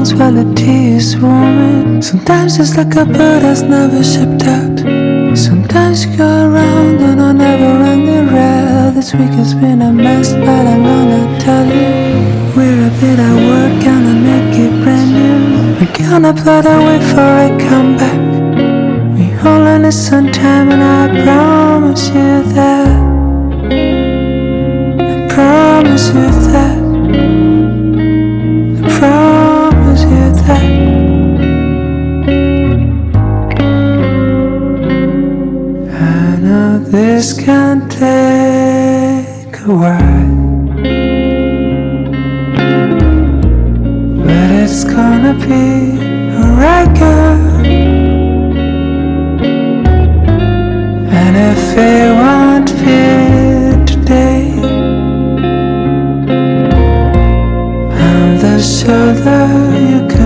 bones while the tea is warming. Sometimes it's like a bird that's never shipped out. Sometimes you go around on a never-ending rail. This week has been a mess, but I'm gonna tell you, we're a bit at work, gonna make it brand new. We're gonna plot a way for a comeback. We only need some time, and I promise you that. I promise you that. I promise you that. I know this can take a while, but it's gonna be alright, girl. And if it won't be today, I'm the shoulder you can